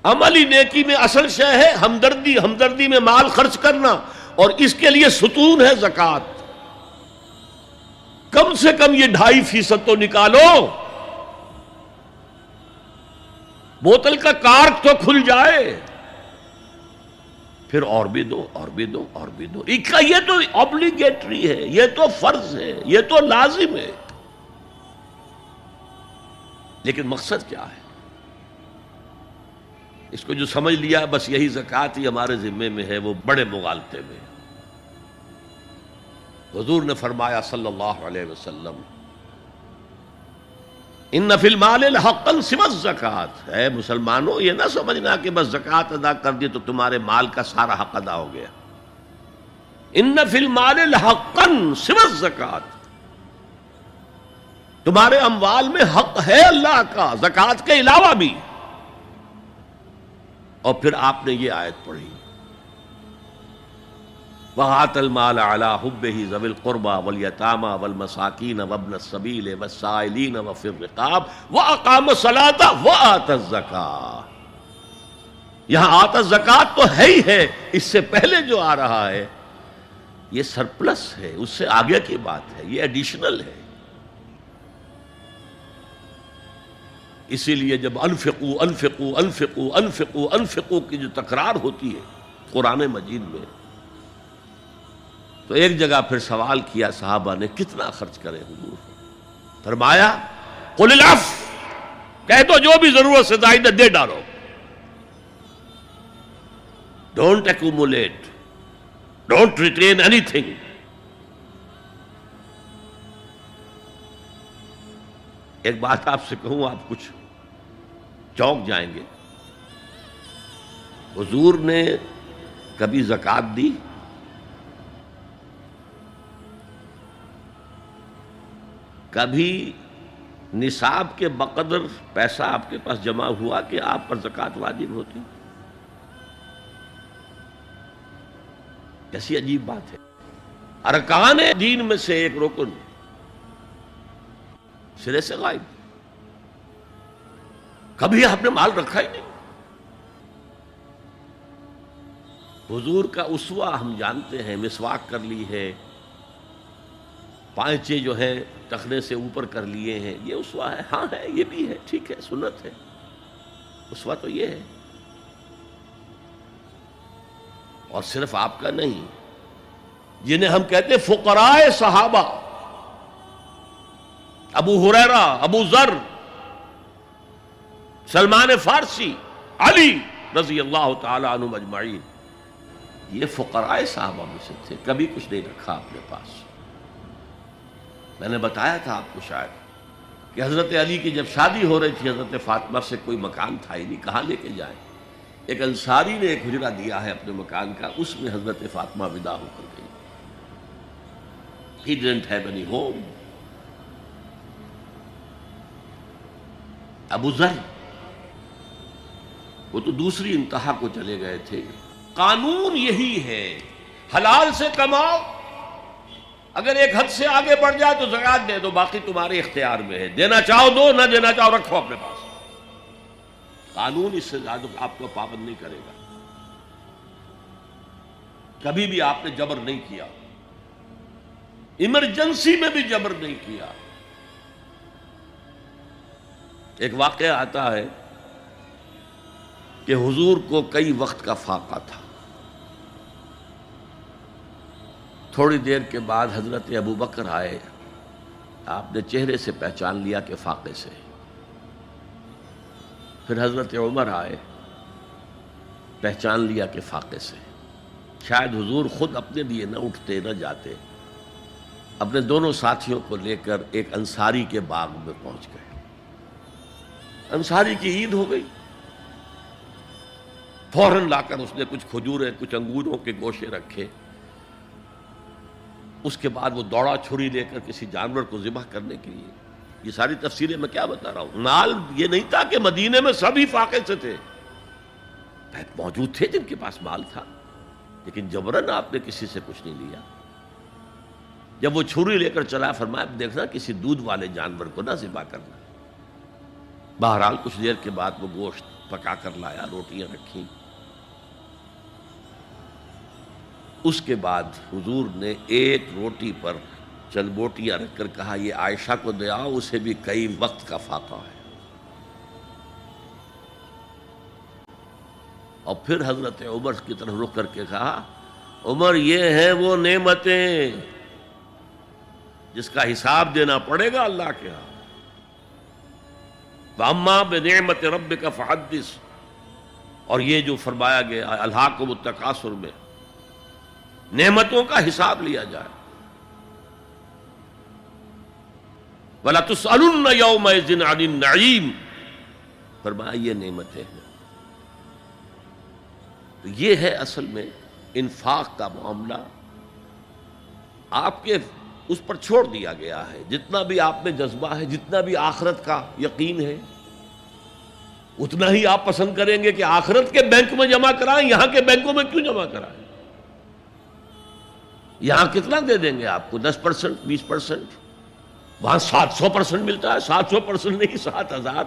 عملی نیکی میں اصل شے ہے ہمدردی، ہمدردی میں مال خرچ کرنا، اور اس کے لیے ستون ہے زکوٰۃ۔ کم سے کم یہ 2.5% تو نکالو، بوتل کا کارک تو کھل جائے، پھر اور بھی دو، اور بھی دو، اور بھی دو۔ یہ تو obligatory ہے، یہ تو فرض ہے، یہ تو لازم ہے۔ لیکن مقصد کیا ہے؟ اس کو جو سمجھ لیا بس یہی زکوٰۃ ہی ہمارے ذمے میں ہے، وہ بڑے مغالطے میں۔ حضور نے فرمایا صلی اللہ علیہ وسلم، ان فی المال حقا سوى الزکوٰۃ، اے مسلمانوں یہ نہ سمجھنا کہ بس زکوٰۃ ادا کر دی تو تمہارے مال کا سارا حق ادا ہو گیا۔ ان فی المال حقا سوى الزکوٰۃ، تمہارے اموال میں حق ہے اللہ کا زکوٰۃ کے علاوہ بھی۔ اور پھر آپ نے یہ آیت پڑھی، وَآتَ الْمَالَ عَلَىٰ حُبِّهِ ذَوِي الْقُرْبَىٰ وَالْيَتَامَىٰ وَالْمَسَاكِينَ وَابْنَ السَّبِيلِ وَالسَّائِلِينَ وَفِي الرِّقَابِ وَأَقَامَ الصَّلَاةَ وَآتَى الزَّكَاةَ۔ یہاں آتا زکوٰۃ تو ہے ہی ہے، اس سے پہلے جو آ رہا ہے یہ سرپلس ہے، اس سے آگے کی بات ہے، یہ ایڈیشنل ہے۔ اسی لیے جب انفقوا انفقوا انفقوا انفقوا انفقوا کی جو تکرار ہوتی ہے قرآن مجید میں، تو ایک جگہ پھر سوال کیا صحابہ نے، کتنا خرچ کریں حضور؟ فرمایا قل العفو، کہہ دو جو بھی ضرورت سے زائد دے ڈالو، don't accumulate, don't retain any thing. ایک بات آپ سے کہوں، آپ کچھ چونک جائیں گے، حضور نے کبھی زکوٰۃ دی؟ کبھی نصاب کے بقدر پیسہ آپ کے پاس جمع ہوا کہ آپ پر زکوٰۃ واجب ہوتی؟ کیسی عجیب بات ہے۔ ارکان دین میں سے ایک رکن سرے سے غائب، کبھی آپ نے مال رکھا ہی نہیں۔ حضور کا اسوہ ہم جانتے ہیں، مسواک کر لی ہے، پانچے جو ہیں ٹخنے سے اوپر کر لیے ہیں، یہ اسوہ ہے؟ ہاں ہے، یہ بھی ہے، ٹھیک ہے، سنت ہے، اسوہ تو یہ ہے۔ اور صرف آپ کا نہیں، جنہیں ہم کہتے ہیں فقراء صحابہ، ابو ہریرہ، ابو ذر، سلمان فارسی، علی رضی اللہ تعالی عنہم اجمعین، یہ فقراء صحابہ میں سے تھے، کبھی کچھ نہیں رکھا اپنے پاس۔ میں نے بتایا تھا آپ کو شاید کہ حضرت علی کی جب شادی ہو رہی تھی حضرت فاطمہ سے، کوئی مکان تھا ہی نہیں، کہاں لے کے جائیں؟ ایک انصاری نے ایک حجرہ دیا ہے اپنے مکان کا، اس میں حضرت فاطمہ ودا ہو کر گئی۔ He didn't have any home۔ ابو ذر وہ تو دوسری انتہا کو چلے گئے تھے۔ قانون یہی ہے، حلال سے کماؤ، اگر ایک حد سے آگے بڑھ جائے تو زکوٰۃ دے دو، باقی تمہارے اختیار میں ہے، دینا چاہو دو، نہ دینا چاہو رکھو اپنے پاس۔ قانون اس سے زیادہ آپ کو پابند نہیں کرے گا۔ کبھی بھی آپ نے جبر نہیں کیا، ایمرجنسی میں بھی جبر نہیں کیا۔ ایک واقعہ آتا ہے کہ حضور کو کئی وقت کا فاقہ تھا، تھوڑی دیر کے بعد حضرت ابو بکر آئے، آپ نے چہرے سے پہچان لیا کہ فاقے سے۔ پھر حضرت عمر آئے، پہچان لیا کہ فاقے سے۔ شاید حضور خود اپنے لیے نہ اٹھتے نہ جاتے، اپنے دونوں ساتھیوں کو لے کر ایک انصاری کے باغ میں پہنچ گئے۔ انصاری کی عید ہو گئی، فوراً لا کر اس نے کچھ کھجوریں، کچھ انگوروں کے گوشے رکھے۔ اس کے بعد وہ دوڑا چھری لے کر کسی جانور کو ذبح کرنے کے لیے۔ یہ ساری تفصیلیں میں کیا بتا رہا ہوں؟ مال یہ نہیں تھا کہ مدینے میں سبھی فاقے سے تھے، موجود تھے جن کے پاس مال تھا، لیکن جبراً آپ نے کسی سے کچھ نہیں لیا۔ جب وہ چھری لے کر چلا، فرمایا دیکھنا کسی دودھ والے جانور کو نہ ذبح کرنا۔ بہرحال کچھ دیر کے بعد وہ گوشت پکا کر لایا، روٹیاں رکھیں۔ اس کے بعد حضور نے ایک روٹی پر چند بوٹیاں رکھ کر کہا یہ عائشہ کو دے آؤ، اسے بھی کئی وقت کا فاقہ ہے۔ اور پھر حضرت عمر کی طرف رخ کر کے کہا عمر یہ ہیں وہ نعمتیں جس کا حساب دینا پڑے گا اللہ کے ہاں۔ وَأَمَّا بِنِعْمَةِ رَبِّكَ فَحَدِّثْ، اور یہ جو فرمایا گیا الہاکم التکاثر میں نعمتوں کا حساب لیا جائے۔ وَلَتُسْأَلُنَّ يَوْمَئِذٍ عَنِ النَّعِيمِ، فرمایا یہ نعمتیں ہیں۔ تو یہ ہے اصل میں انفاق کا معاملہ، آپ کے اس پر چھوڑ دیا گیا ہے۔ جتنا بھی آپ میں جذبہ ہے، جتنا بھی آخرت کا یقین ہے، اتنا ہی آپ پسند کریں گے کہ آخرت کے بینک میں جمع کرائیں، یہاں کے بینکوں میں کیوں جمع کرائیں؟ یہاں کتنا دے دیں گے آپ کو؟ 10%، 20%؟ وہاں 700% ملتا ہے۔ 700% نہیں، 7000،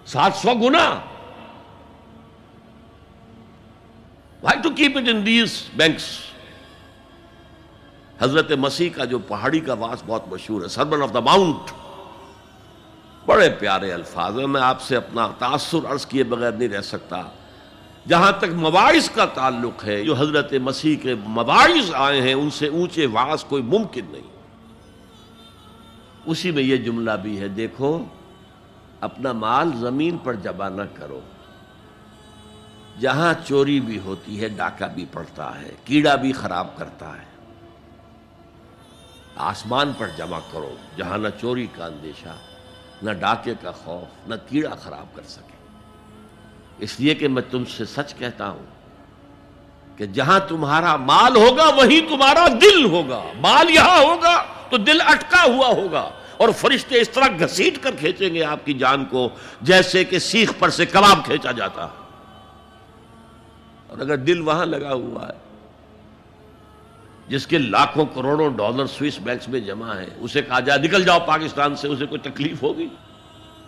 700 گنا۔ Why to keep it in these banks؟ حضرت مسیح کا جو پہاڑی کا واس بہت مشہور ہے، سرمن آف دا ماؤنٹ، بڑے پیارے الفاظ ہیں۔ میں آپ سے اپنا تاثر عرض کیے بغیر نہیں رہ سکتا۔ جہاں تک مواعظ کا تعلق ہے، جو حضرت مسیح کے مواعظ آئے ہیں ان سے اونچے واعظ کوئی ممکن نہیں۔ اسی میں یہ جملہ بھی ہے، دیکھو اپنا مال زمین پر جمع نہ کرو، جہاں چوری بھی ہوتی ہے ڈاکہ بھی پڑتا ہے، کیڑا بھی خراب کرتا ہے۔ آسمان پر جمع کرو جہاں نہ چوری کا اندیشہ، نہ ڈاکے کا خوف، نہ کیڑا خراب کر سکے۔ اس لیے کہ میں تم سے سچ کہتا ہوں کہ جہاں تمہارا مال ہوگا وہیں تمہارا دل ہوگا۔ مال یہاں ہوگا تو دل اٹکا ہوا ہوگا، اور فرشتے اس طرح گھسیٹ کر کھینچیں گے آپ کی جان کو جیسے کہ سیخ پر سے کباب کھینچا جاتا ہے۔ اور اگر دل وہاں لگا ہوا ہے جس کے لاکھوں کروڑوں ڈالر سوئس بینکس میں جمع ہے، اسے کہا جائے نکل جاؤ پاکستان سے، اسے کوئی تکلیف ہوگی؟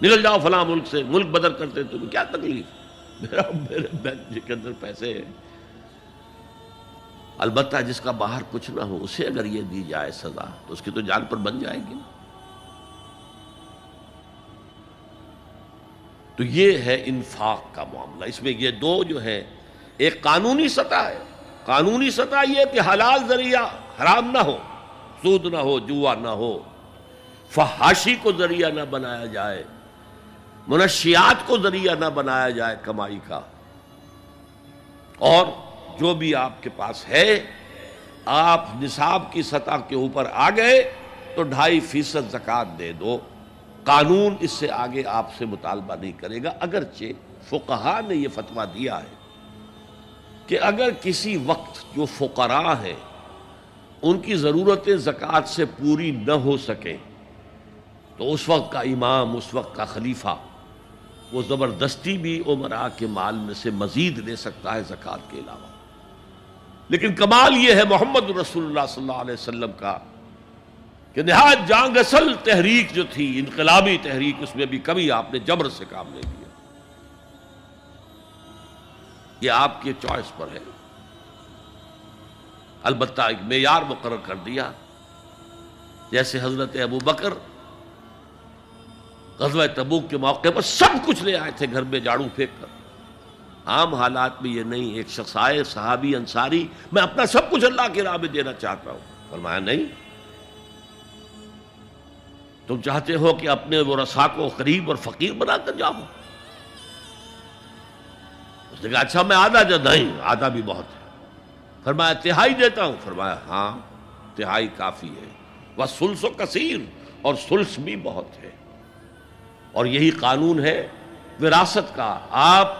نکل جاؤ فلاں ملک سے، ملک بدل کرتے تمہیں کیا تکلیف؟ میرے بینک کے اندر پیسے ہیں۔ البتہ جس کا باہر کچھ نہ ہو، اسے اگر یہ دی جائے سزا تو اس کی تو جان پر بن جائے گی۔ تو یہ ہے انفاق کا معاملہ۔ اس میں یہ دو جو ہے، ایک قانونی سطح ہے۔ قانونی سطح یہ کہ حلال ذریعہ حرام نہ ہو، سود نہ ہو، جوا نہ ہو، فحاشی کو ذریعہ نہ بنایا جائے، منشیات کو ذریعہ نہ بنایا جائے کمائی کا۔ اور جو بھی آپ کے پاس ہے، آپ نصاب کی سطح کے اوپر آ گئے تو 2.5% زکوٰۃ دے دو۔ قانون اس سے آگے آپ سے مطالبہ نہیں کرے گا، اگرچہ فقہاء نے یہ فتویٰ دیا ہے کہ اگر کسی وقت جو فقراء ہیں ان کی ضرورتیں زکوٰۃ سے پوری نہ ہو سکیں تو اس وقت کا امام، اس وقت کا خلیفہ، وہ زبردستی بھی عمراء کے مال میں سے مزید لے سکتا ہے زکوٰۃ کے علاوہ۔ لیکن کمال یہ ہے محمد رسول اللہ صلی اللہ علیہ وسلم کا کہ نہایت جان گسل تحریک جو تھی، انقلابی تحریک، اس میں بھی کبھی آپ نے جبر سے کام نہیں لیا۔ یہ آپ کے چوائس پر ہے۔ البتہ ایک معیار مقرر کر دیا، جیسے حضرت ابو بکر غزوہ تبوک کے موقع پر سب کچھ لے آئے تھے گھر میں جھاڑو پھینک کر۔ عام حالات میں یہ نہیں، ایک شخص آئے صحابی انصاری، میں اپنا سب کچھ اللہ کی راہ میں دینا چاہتا ہوں، فرمایا نہیں، تم چاہتے ہو کہ اپنے ورثاء کو قریب اور فقیر بنا کر جاؤ؟ اس نے کہا اچھا میں آدھا نہیں، آدھا بھی بہت ہے۔ فرمایا تہائی دیتا ہوں؟ فرمایا ہاں تہائی کافی ہے۔ وَالثُلُثُ کثیر، اور ثلث بھی بہت ہے۔ اور یہی قانون ہے وراثت کا، آپ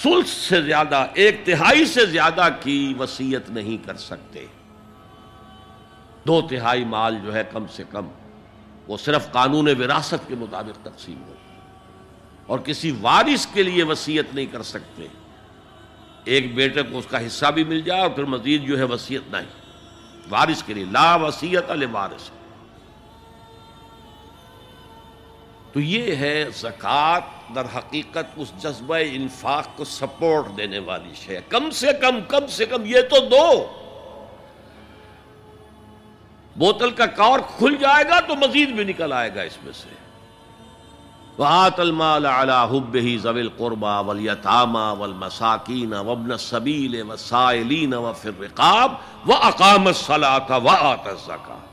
ثلث سے زیادہ، 1/3 سے زیادہ کی وصیت نہیں کر سکتے۔ 2/3 مال جو ہے کم سے کم وہ صرف قانون وراثت کے مطابق تقسیم ہو، اور کسی وارث کے لیے وصیت نہیں کر سکتے۔ ایک بیٹے کو اس کا حصہ بھی مل جائے اور پھر مزید جو ہے وصیت نہیں، وارث کے لیے لا وصیت لوارث۔ تو یہ ہے زکوٰۃ، در حقیقت اس جذبہ انفاق کو سپورٹ دینے والی شے. کم سے کم یہ تو دو. بوتل کا کارک کھل جائے گا تو مزید بھی نکل آئے گا اس میں سے. وآت المال على حبه ذوي القربى واليتامى والمساكين وابن السبيل والسائلين وفي الرقاب وأقام الصلاة وآتى الزكاة.